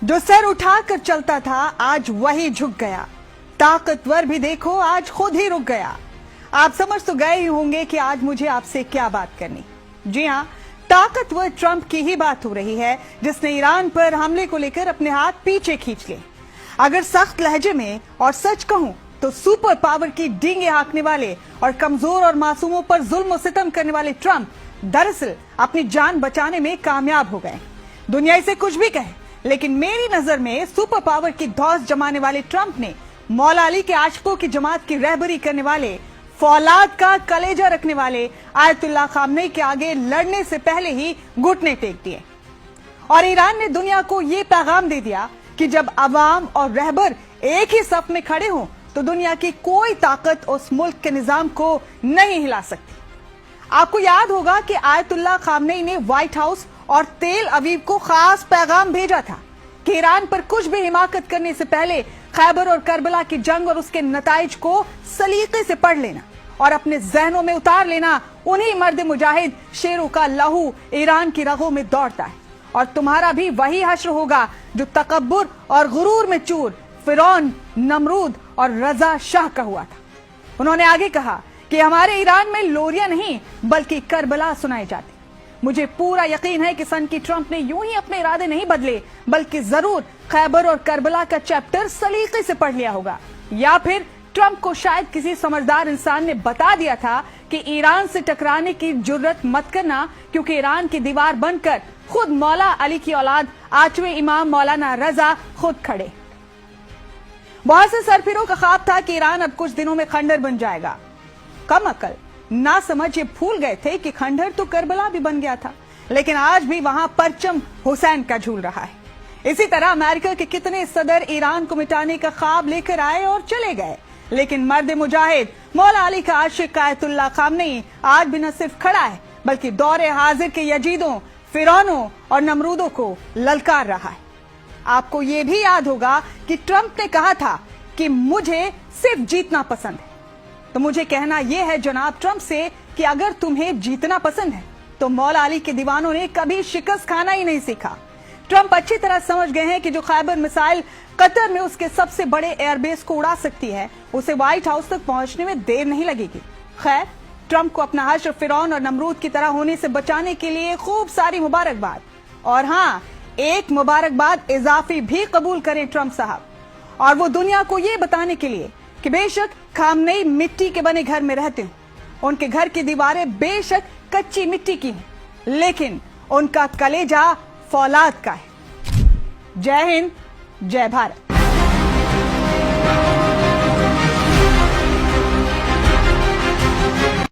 जो सर उठाकर चलता था आज वही झुक गया, ताकतवर भी देखो आज खुद ही रुक गया। आप समझ तो गए ही होंगे कि आज मुझे आपसे क्या बात करनी। जी हाँ, ताकतवर ट्रंप की ही बात हो रही है, जिसने ईरान पर हमले को लेकर अपने हाथ पीछे खींच लिए। अगर सख्त लहजे में और सच कहूं तो सुपर पावर की डींगे हाँकने वाले और कमजोर और मासूमों पर जुल्म और सितम करने वाले ट्रंप दरअसल अपनी जान बचाने में कामयाब हो गए। दुनिया इसे कुछ भी कहे, लेकिन मेरी नजर में सुपर पावर की धौस जमाने वाले ट्रंप ने मौला अली के आशिकों की जमात की रहबरी करने वाले, फौलाद का कलेजा रखने वाले आयतुल्लाह खामनेई के आगे लड़ने से पहले ही घुटने टेक दिए। और ईरान ने दुनिया को ये पैगाम दे दिया कि जब अवाम और रहबर एक ही सफ में खड़े हों तो दुनिया की कोई ताकत उस मुल्क के निजाम को नहीं हिला सकती। आपको याद होगा कि आयतुल्लाह खामनेई ने व्हाइट हाउस और तेल अवीव को खास पैगाम भेजा था कि ईरान पर कुछ भी हिमाकत करने से पहले खैबर और करबला की जंग और उसके नताइज को सलीके से पढ़ लेना और अपने जहनों में उतार लेना। उन्हीं मर्द मुजाहिद शेरों का लहू ईरान की रगों में दौड़ता है और तुम्हारा भी वही हश्र होगा जो तकब्बुर और गुरूर में चूर फिरौन, नमरूद और रजा शाह का हुआ था। उन्होंने आगे कहा कि हमारे ईरान में लोरियां नहीं बल्कि करबला सुनाई जाती। मुझे पूरा यकीन है कि सन की ट्रंप ने यूं ही अपने इरादे नहीं बदले, बल्कि जरूर खैबर और करबला का चैप्टर सलीके से पढ़ लिया होगा, या फिर ट्रंप को शायद किसी समझदार इंसान ने बता दिया था कि ईरान से टकराने की जुर्रत मत करना, क्योंकि ईरान की दीवार बनकर खुद मौला अली की औलाद 8वें इमाम मौलाना रजा खुद खड़े। बहुत से सरफिरों का ख्वाब था कि ईरान अब कुछ दिनों में खंडर बन जाएगा। कम अकल ना समझ ये भूल गए थे कि खंडर तो करबला भी बन गया था, लेकिन आज भी वहां परचम हुसैन का झूल रहा है। इसी तरह अमेरिका के कितने सदर ईरान को मिटाने का ख्वाब लेकर आए और चले गए, लेकिन मर्द मुजाहिद मौला अली का आशिक आयतुल्लाह खामनेई आज भी न सिर्फ खड़ा है बल्कि दौरे हाजिर के यजीदों, फिरौनों और नमरूदों को ललकार रहा है। आपको ये भी याद होगा कि ट्रंप ने कहा था कि मुझे सिर्फ जीतना पसंद है। तो मुझे कहना यह है जनाब ट्रंप से कि अगर तुम्हें जीतना पसंद है तो मौला अली के दीवानों ने कभी शिकस्त खाना ही नहीं सीखा। ट्रंप अच्छी तरह समझ गए हैं कि जो खैबर मिसाइल कतर में उसके सबसे बड़े एयरबेस को उड़ा सकती है, उसे व्हाइट हाउस तक पहुंचने में देर नहीं लगेगी। खैर, ट्रंप को अपना हश्र फिरौन और नमरूद की तरह होने से बचाने के लिए खूब सारी मुबारकबाद। और हाँ, एक मुबारकबाद इजाफी भी कबूल करें ट्रंप साहब, और वो दुनिया को ये बताने के लिए कि बेशक खामनेई मिट्टी के बने घर में रहते हैं, उनके घर की दीवारें बेशक कच्ची मिट्टी की हैं, लेकिन उनका कलेजा फौलाद का है। जय हिंद, जय भारत।